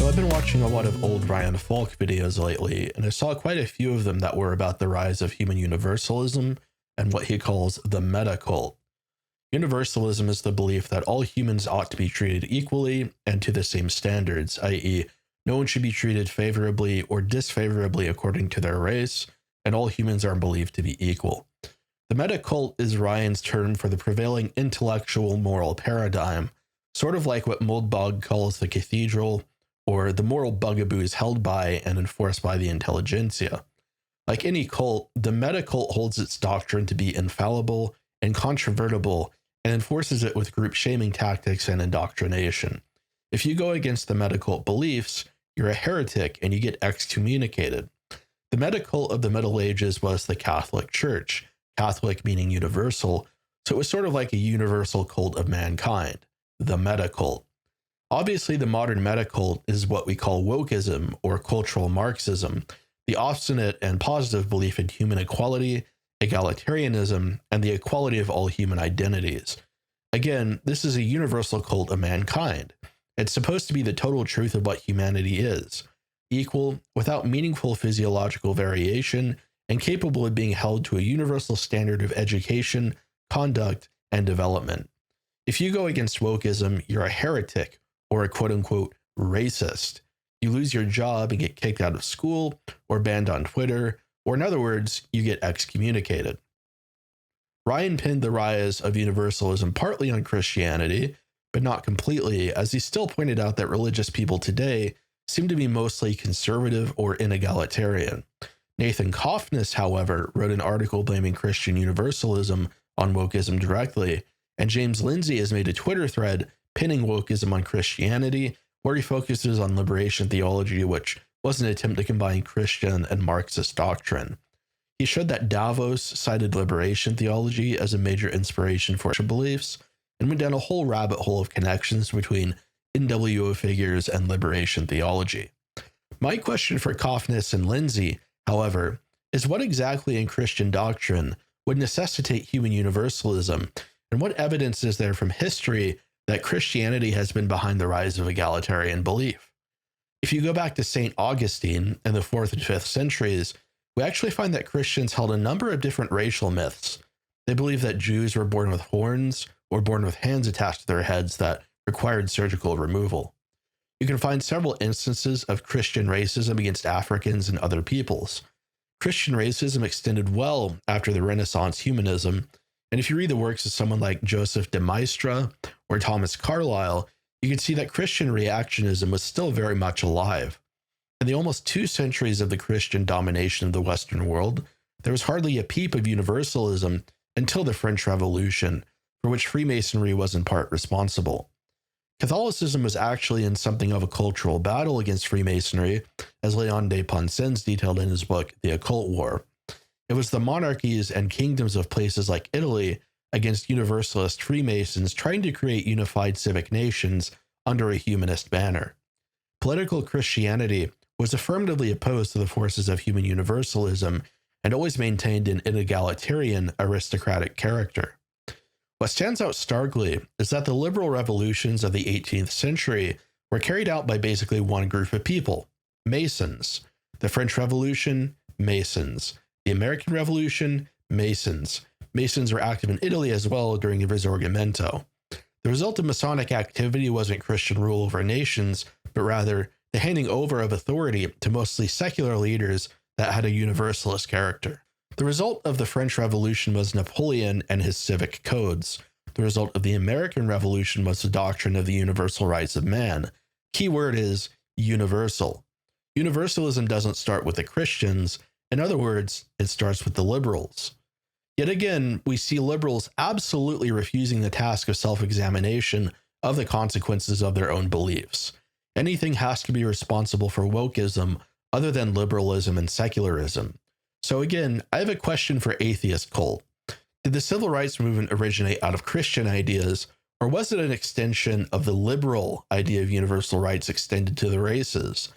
So I've been watching a lot of old Ryan Falk videos lately, and I saw quite a few of them that were about the rise of human universalism and what he calls the meta cult. Universalism is the belief that all humans ought to be treated equally and to the same standards, i.e., no one should be treated favorably or disfavorably according to their race, and all humans are believed to be equal. The meta cult is Ryan's term for the prevailing intellectual moral paradigm, sort of like what Moldbog calls the cathedral, or the moral bugaboos held by and enforced by the intelligentsia. Like any cult, the meta cult holds its doctrine to be infallible, incontrovertible, and enforces it with group shaming tactics and indoctrination. If you go against the meta cult beliefs, you're a heretic and you get excommunicated. The meta cult of the Middle Ages was the Catholic Church, Catholic meaning universal, so it was sort of like a universal cult of mankind, the meta cult. Obviously, the modern meta cult is what we call Wokism or cultural Marxism, the obstinate and positive belief in human equality, egalitarianism, and the equality of all human identities. Again, this is a universal cult of mankind. It's supposed to be the total truth of what humanity is, equal, without meaningful physiological variation, and capable of being held to a universal standard of education, conduct, and development. If you go against wokeism, you're a heretic or a quote-unquote racist. You lose your job and get kicked out of school or banned on Twitter, or in other words, you get excommunicated. Ryan pinned the rise of universalism partly on Christianity, but not completely, as he still pointed out that religious people today seem to be mostly conservative or inegalitarian. Nathan Cofnas, however, wrote an article blaming Christian universalism on wokeism directly, and James Lindsay has made a Twitter thread pinning wokeism on Christianity, where he focuses on liberation theology, which was an attempt to combine Christian and Marxist doctrine. He showed that Davos cited liberation theology as a major inspiration for his beliefs, and went down a whole rabbit hole of connections between NWO figures and liberation theology. My question for Cofnas and Lindsay, however, is what exactly in Christian doctrine would necessitate human universalism, and what evidence is there from history that Christianity has been behind the rise of egalitarian belief? If you go back to St. Augustine in the 4th and 5th centuries, we actually find that Christians held a number of different racial myths. They believed that Jews were born with horns or born with hands attached to their heads that required surgical removal. You can find several instances of Christian racism against Africans and other peoples. Christian racism extended well after the Renaissance humanism, and if you read the works of someone like Joseph de Maistre or Thomas Carlyle, you can see that Christian reactionism was still very much alive. In the almost 2 centuries of the Christian domination of the Western world, there was hardly a peep of universalism until the French Revolution, for which Freemasonry was in part responsible. Catholicism was actually in something of a cultural battle against Freemasonry, as Léon de Ponsens detailed in his book, The Occult War. It was the monarchies and kingdoms of places like Italy against Universalist Freemasons trying to create unified civic nations under a humanist banner. Political Christianity was affirmatively opposed to the forces of human universalism and always maintained an inegalitarian aristocratic character. What stands out starkly is that the liberal revolutions of the 18th century were carried out by basically one group of people, Masons. The French Revolution, Masons. The American Revolution, Masons. Masons were active in Italy as well during the Risorgimento. The result of Masonic activity wasn't Christian rule over nations, but rather the handing over of authority to mostly secular leaders that had a universalist character. The result of the French Revolution was Napoleon and his civic codes. The result of the American Revolution was the doctrine of the universal rights of man. Key word is universal. Universalism doesn't start with the Christians. In other words, it starts with the liberals. Yet again, we see liberals absolutely refusing the task of self-examination of the consequences of their own beliefs. Anything has to be responsible for wokeism other than liberalism and secularism. So again, I have a question for atheist cult. Did the civil rights movement originate out of Christian ideas, or was it an extension of the liberal idea of universal rights extended to the races?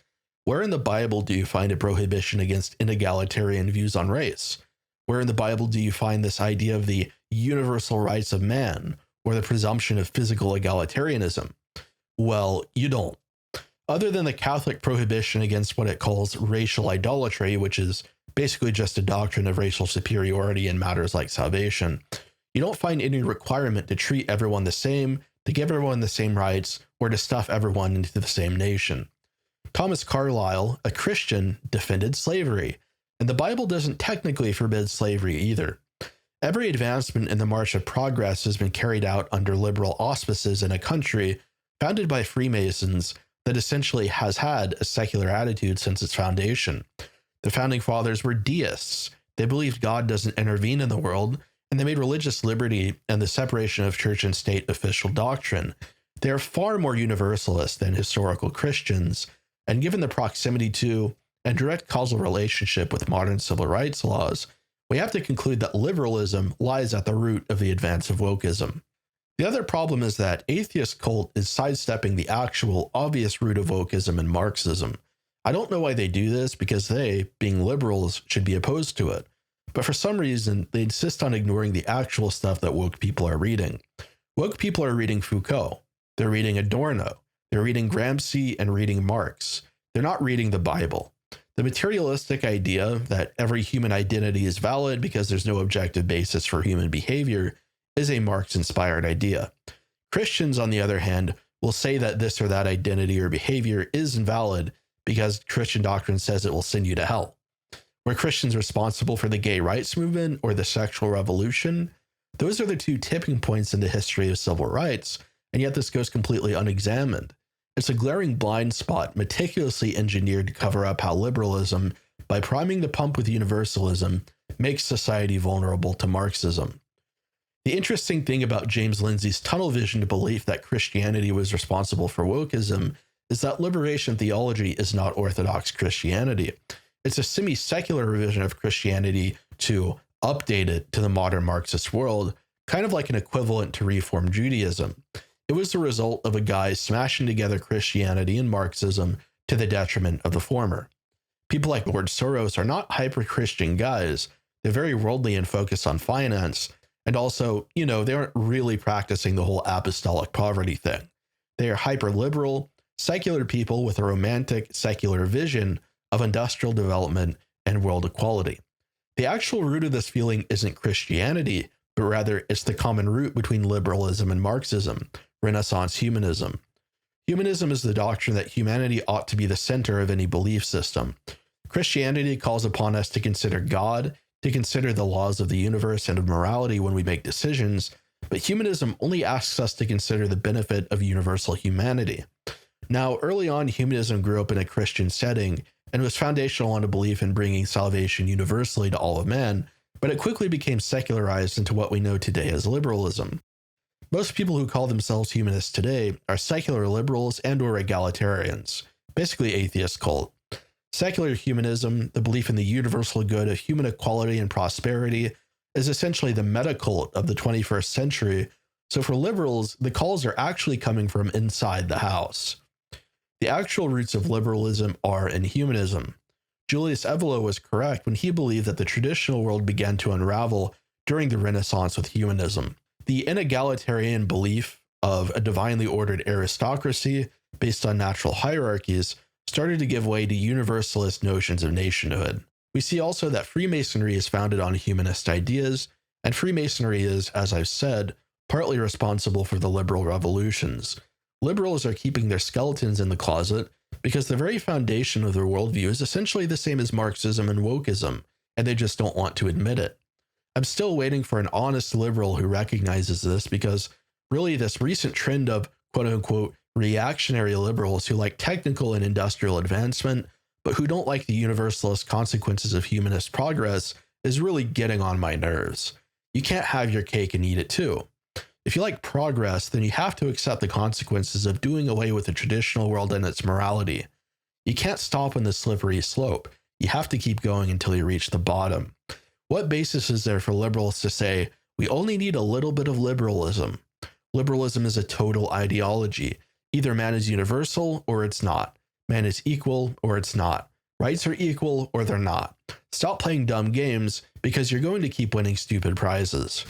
Where in the Bible do you find a prohibition against inegalitarian views on race? Where in the Bible do you find this idea of the universal rights of man, or the presumption of physical egalitarianism? Well, you don't. Other than the Catholic prohibition against what it calls racial idolatry, which is basically just a doctrine of racial superiority in matters like salvation, you don't find any requirement to treat everyone the same, to give everyone the same rights, or to stuff everyone into the same nation. Thomas Carlyle, a Christian, defended slavery, and the Bible doesn't technically forbid slavery either. Every advancement in the march of progress has been carried out under liberal auspices in a country founded by Freemasons that essentially has had a secular attitude since its foundation. The founding fathers were deists. They believed God doesn't intervene in the world, and they made religious liberty and the separation of church and state official doctrine. They are far more universalist than historical Christians, and given the proximity to and direct causal relationship with modern civil rights laws, we have to conclude that liberalism lies at the root of the advance of wokeism. The other problem is that atheist cult is sidestepping the actual obvious root of wokeism and Marxism. I don't know why they do this, because they, being liberals, should be opposed to it. But for some reason, they insist on ignoring the actual stuff that woke people are reading. Woke people are reading Foucault. They're reading Adorno. They're reading Gramsci and reading Marx. They're not reading the Bible. The materialistic idea that every human identity is valid because there's no objective basis for human behavior is a Marx-inspired idea. Christians, on the other hand, will say that this or that identity or behavior is invalid because Christian doctrine says it will send you to hell. Were Christians responsible for the gay rights movement or the sexual revolution? Those are the two tipping points in the history of civil rights, and yet this goes completely unexamined. It's a glaring blind spot meticulously engineered to cover up how liberalism, by priming the pump with universalism, makes society vulnerable to Marxism. The interesting thing about James Lindsay's tunnel vision belief that Christianity was responsible for wokeism is that liberation theology is not Orthodox Christianity. It's a semi-secular revision of Christianity to update it to the modern Marxist world, kind of like an equivalent to Reform Judaism. It was the result of a guy smashing together Christianity and Marxism to the detriment of the former. People like Lord Soros are not hyper-Christian guys. They're very worldly and focused on finance. And also, they aren't really practicing the whole apostolic poverty thing. They are hyper-liberal, secular people with a romantic, secular vision of industrial development and world equality. The actual root of this feeling isn't Christianity, but rather it's the common root between liberalism and Marxism, Renaissance humanism. Humanism is the doctrine that humanity ought to be the center of any belief system. Christianity calls upon us to consider God, to consider the laws of the universe and of morality when we make decisions, but humanism only asks us to consider the benefit of universal humanity. Now, early on, humanism grew up in a Christian setting and was foundational on a belief in bringing salvation universally to all of men, but it quickly became secularized into what we know today as liberalism. Most people who call themselves humanists today are secular liberals and/or egalitarians, basically atheist cult. Secular humanism, the belief in the universal good of human equality and prosperity, is essentially the meta cult of the 21st century, so for liberals, the calls are actually coming from inside the house. The actual roots of liberalism are in humanism. Julius Evola was correct when he believed that the traditional world began to unravel during the Renaissance with humanism. The inegalitarian belief of a divinely ordered aristocracy based on natural hierarchies started to give way to universalist notions of nationhood. We see also that Freemasonry is founded on humanist ideas, and Freemasonry is, as I've said, partly responsible for the liberal revolutions. Liberals are keeping their skeletons in the closet because the very foundation of their worldview is essentially the same as Marxism and wokeism, and they just don't want to admit it. I'm still waiting for an honest liberal who recognizes this, because really this recent trend of quote-unquote reactionary liberals who like technical and industrial advancement, but who don't like the universalist consequences of humanist progress is really getting on my nerves. You can't have your cake and eat it too. If you like progress, then you have to accept the consequences of doing away with the traditional world and its morality. You can't stop on the slippery slope. You have to keep going until you reach the bottom. What basis is there for liberals to say, we only need a little bit of liberalism? Liberalism is a total ideology. Either man is universal or it's not. Man is equal or it's not. Rights are equal or they're not. Stop playing dumb games because you're going to keep winning stupid prizes.